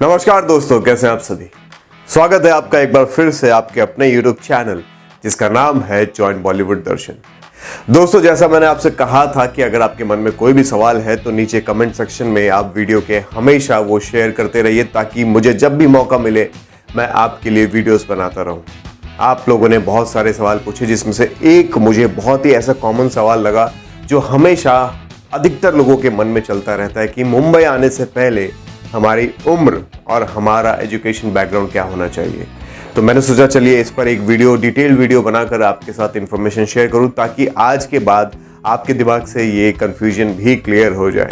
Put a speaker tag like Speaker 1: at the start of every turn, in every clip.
Speaker 1: नमस्कार दोस्तों, कैसे हैं आप सभी। स्वागत है आपका एक बार फिर से आपके अपने YouTube चैनल जिसका नाम है जॉइन बॉलीवुड दर्शन। दोस्तों, जैसा मैंने आपसे कहा था कि अगर आपके मन में कोई भी सवाल है तो नीचे कमेंट सेक्शन में आप वीडियो के हमेशा वो शेयर करते रहिए ताकि मुझे जब भी मौका मिले मैं आपके लिए वीडियोस बनाता रहूं। आप लोगों ने बहुत सारे सवाल पूछे जिसमें से एक मुझे बहुत ही ऐसा कॉमन सवाल लगा जो हमेशा अधिकतर लोगों के मन में चलता रहता है कि मुंबई आने से पहले हमारी उम्र और हमारा एजुकेशन बैकग्राउंड क्या होना चाहिए। तो मैंने सोचा चलिए इस पर एक डिटेल्ड वीडियो बनाकर आपके साथ इंफॉर्मेशन शेयर करूं ताकि आज के बाद आपके दिमाग से ये कंफ्यूजन भी क्लियर हो जाए।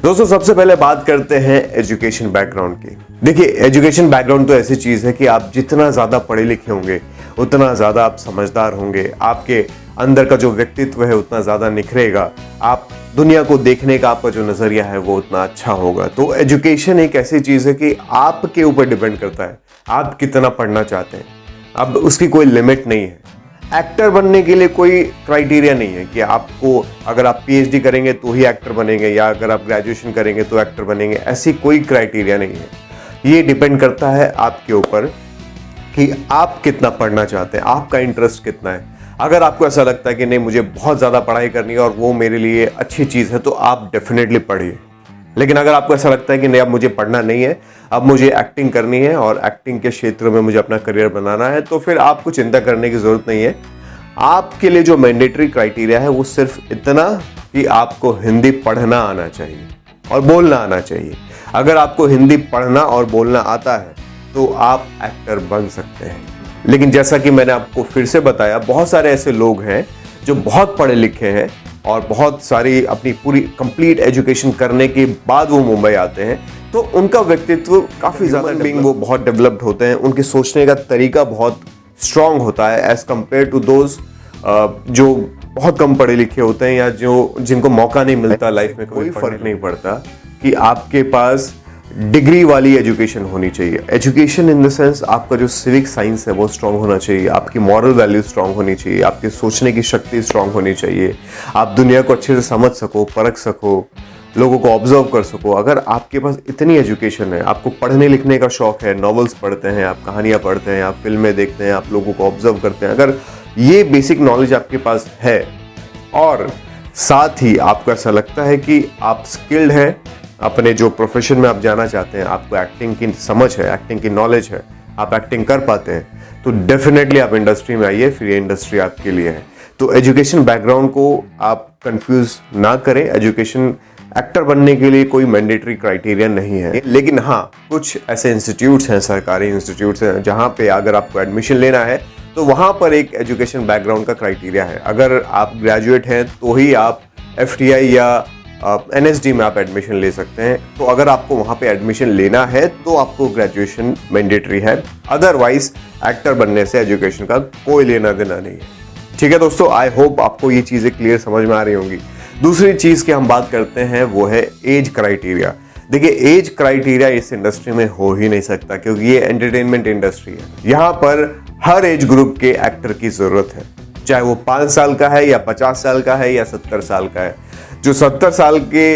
Speaker 1: दोस्तों, सबसे पहले बात करते हैं एजुकेशन बैकग्राउंड की। देखिए, एजुकेशन बैकग्राउंड तो ऐसी चीज है कि आप जितना ज्यादा पढ़े लिखे होंगे उतना ज्यादा आप समझदार होंगे, आपके अंदर का जो व्यक्तित्व है उतना ज्यादा निखरेगा, आप दुनिया को देखने का आपका जो नजरिया है वो उतना अच्छा होगा। तो एजुकेशन एक ऐसी चीज है कि आपके ऊपर डिपेंड करता है आप कितना पढ़ना चाहते हैं। अब उसकी कोई लिमिट नहीं है। एक्टर बनने के लिए कोई क्राइटेरिया नहीं है कि आपको अगर आप पीएचडी करेंगे तो ही एक्टर बनेंगे या अगर आप ग्रेजुएशन करेंगे तो एक्टर बनेंगे, ऐसी कोई क्राइटेरिया नहीं है। ये डिपेंड करता है आपके ऊपर कि आप कितना पढ़ना चाहते हैं, आपका इंटरेस्ट कितना है। अगर आपको ऐसा लगता है कि नहीं मुझे बहुत ज़्यादा पढ़ाई करनी है और वो मेरे लिए अच्छी चीज़ है तो आप डेफिनेटली पढ़िए। लेकिन अगर आपको ऐसा लगता है कि नहीं अब मुझे पढ़ना नहीं है, अब मुझे एक्टिंग करनी है और एक्टिंग के क्षेत्र में मुझे अपना करियर बनाना है, तो फिर आपको चिंता करने की ज़रूरत नहीं है। आपके लिए जो मैंडेटरी क्राइटेरिया है वो सिर्फ इतना कि आपको हिंदी पढ़ना आना चाहिए और बोलना आना चाहिए। अगर आपको हिंदी पढ़ना और बोलना आता है तो आप एक्टर बन सकते हैं। लेकिन जैसा कि मैंने आपको फिर से बताया, बहुत सारे ऐसे लोग हैं जो बहुत पढ़े लिखे हैं और बहुत सारी अपनी पूरी कंप्लीट एजुकेशन करने के बाद वो मुंबई आते हैं तो उनका व्यक्तित्व काफ़ी ज़्यादा बीइंग वो बहुत डेवलप्ड होते हैं, उनके सोचने का तरीका बहुत स्ट्रांग होता है एज कम्पेयर टू दोज जो बहुत कम पढ़े लिखे होते हैं या जिनको मौका नहीं मिलता लाइफ में। कोई फर्क नहीं पड़ता कि आपके पास डिग्री वाली एजुकेशन होनी चाहिए। एजुकेशन इन द सेंस आपका जो सिविक साइंस है वो स्ट्रांग होना चाहिए, आपकी मॉरल वैल्यू स्ट्रांग होनी चाहिए, आपके सोचने की शक्ति स्ट्रांग होनी चाहिए, आप दुनिया को अच्छे से समझ सको, परख सको, लोगों को ऑब्जर्व कर सको। अगर आपके पास इतनी एजुकेशन है, आपको पढ़ने लिखने का शौक है, नॉवेल्स पढ़ते हैं, आप कहानियाँ पढ़ते हैं, आप फिल्में देखते हैं, आप लोगों को ऑब्जर्व करते हैं, अगर ये बेसिक नॉलेज आपके पास है और साथ ही आपको ऐसा लगता है कि आप स्किल्ड हैं अपने जो प्रोफेशन में आप जाना चाहते हैं, आपको एक्टिंग की समझ है, एक्टिंग की नॉलेज है, आप एक्टिंग कर पाते हैं, तो डेफिनेटली आप इंडस्ट्री में आइए, फिर ये इंडस्ट्री आपके लिए है। तो एजुकेशन बैकग्राउंड को आप कंफ्यूज ना करें। एजुकेशन एक्टर बनने के लिए कोई मैंडेटरी क्राइटेरिया नहीं है। लेकिन हाँ, कुछ ऐसे इंस्टीट्यूट्स हैं, सरकारी इंस्टीट्यूट्स हैं, जहाँ पे अगर आपको एडमिशन लेना है तो वहाँ पर एक एजुकेशन बैकग्राउंड का क्राइटेरिया है। अगर आप ग्रेजुएट हैं तो ही आप FTI या NSD में आप एडमिशन ले सकते हैं। तो अगर आपको वहाँ पे एडमिशन लेना है तो आपको ग्रेजुएशन मैंडेटरी है, अदरवाइज एक्टर बनने से एजुकेशन का कोई लेना देना नहीं है। ठीक है दोस्तों, आई होप आपको ये चीज़ें क्लियर समझ में आ रही होंगी। दूसरी चीज़ की हम बात करते हैं वो है एज क्राइटेरिया। देखिए, एज क्राइटेरिया इस इंडस्ट्री में हो ही नहीं सकता क्योंकि ये एंटरटेनमेंट इंडस्ट्री है। यहाँ पर हर एज ग्रुप के एक्टर की ज़रूरत है, चाहे वो 5 साल का है या 50 साल का है या 70 साल का है। जो 70 साल के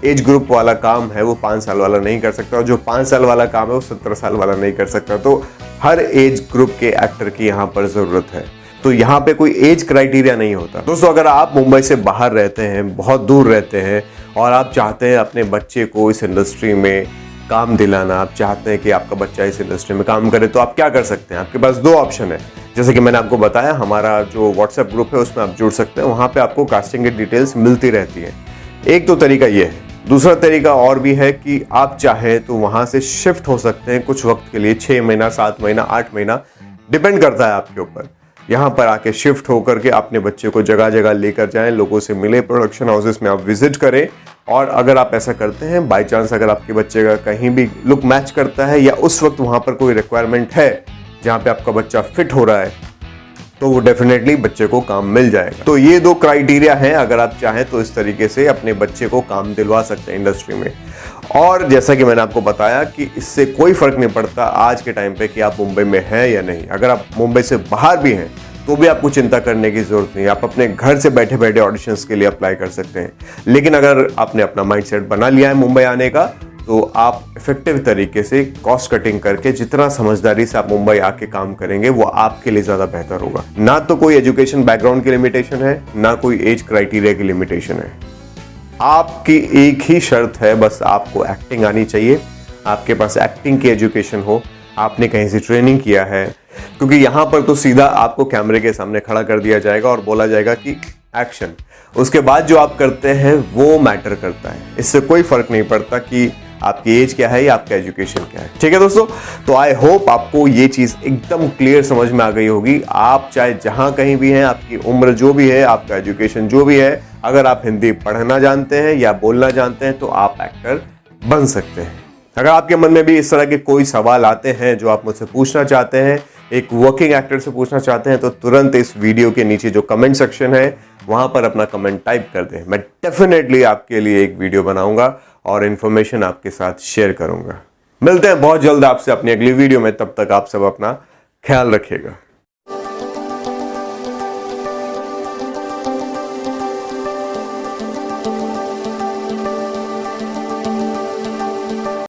Speaker 1: एज ग्रुप वाला काम है वो 5 साल वाला नहीं कर सकता और जो 5 साल वाला काम है वो 70 साल वाला नहीं कर सकता। तो हर एज ग्रुप के एक्टर की यहाँ पर ज़रूरत है। तो यहाँ पे कोई एज क्राइटेरिया नहीं होता। दोस्तों, अगर आप मुंबई से बाहर रहते हैं, बहुत दूर रहते हैं और आप चाहते हैं अपने बच्चे को इस इंडस्ट्री में काम दिलाना, आप चाहते हैं कि आपका बच्चा इस इंडस्ट्री में काम करे, तो आप क्या कर सकते हैं। आपके पास 2 ऑप्शन है। जैसे कि मैंने आपको बताया, हमारा जो व्हाट्सएप ग्रुप है उसमें आप जुड़ सकते हैं, वहाँ पे आपको कास्टिंग की डिटेल्स मिलती रहती है। एक तो तरीका ये है। दूसरा तरीका और भी है कि आप चाहें तो वहाँ से शिफ्ट हो सकते हैं कुछ वक्त के लिए, 6 महीना, 7 महीना, 8 महीना, डिपेंड करता है आपके ऊपर। यहाँ पर आके शिफ्ट होकर के अपने बच्चे को जगह जगह लेकर जाएं, लोगों से मिले, प्रोडक्शन हाउसेस में आप विजिट करें। और अगर आप ऐसा करते हैं, बाय चांस अगर आपके बच्चे का कहीं भी लुक मैच करता है या उस वक्त वहाँ पर कोई रिक्वायरमेंट है जहाँ पे आपका बच्चा फिट हो रहा है, तो वो डेफिनेटली बच्चे को काम मिल जाएगा। तो ये 2 क्राइटेरिया हैं, अगर आप चाहें तो इस तरीके से अपने बच्चे को काम दिलवा सकते हैं इंडस्ट्री में। और जैसा कि मैंने आपको बताया कि इससे कोई फर्क नहीं पड़ता आज के टाइम पे कि आप मुंबई में हैं या नहीं। अगर आप मुंबई से बाहर भी हैं तो भी आपको चिंता करने की जरूरत नहीं है, आप अपने घर से बैठे बैठे ऑडिशंस के लिए अप्लाई कर सकते हैं। लेकिन अगर आपने अपना माइंडसेट बना लिया है मुंबई आने का, तो आप इफेक्टिव तरीके से कॉस्ट कटिंग करके जितना समझदारी से आप मुंबई आके काम करेंगे वो आपके लिए ज्यादा बेहतर होगा। ना तो कोई एजुकेशन बैकग्राउंड की लिमिटेशन है, ना कोई एज क्राइटेरिया की लिमिटेशन है। आपकी एक ही शर्त है, बस आपको एक्टिंग आनी चाहिए, आपके पास एक्टिंग की एजुकेशन हो, आपने कहीं से ट्रेनिंग किया है। क्योंकि यहां पर तो सीधा आपको कैमरे के सामने खड़ा कर दिया जाएगा और बोला जाएगा कि एक्शन। उसके बाद जो आप करते हैं वो मैटर करता है। इससे कोई फर्क नहीं पड़ता कि आपकी एज क्या है या आपका एजुकेशन क्या है। ठीक है दोस्तों, तो आई होप आपको ये चीज एकदम क्लियर समझ में आ गई होगी। आप चाहे जहां कहीं भी हैं, आपकी उम्र जो भी है, आपका एजुकेशन जो भी है, अगर आप हिंदी पढ़ना जानते हैं या बोलना जानते हैं तो आप एक्टर बन सकते हैं। अगर आपके मन में भी इस तरह के कोई सवाल आते हैं जो आप मुझसे पूछना चाहते हैं, एक वर्किंग एक्टर से पूछना चाहते हैं, तो तुरंत इस वीडियो के नीचे जो कमेंट सेक्शन है वहां पर अपना कमेंट टाइप कर दें। मैं डेफिनेटली आपके लिए एक वीडियो बनाऊंगा और इंफॉर्मेशन आपके साथ शेयर करूंगा। मिलते हैं बहुत जल्द आपसे अपनी अगली वीडियो में। तब तक आप सब अपना ख्याल रखिएगा।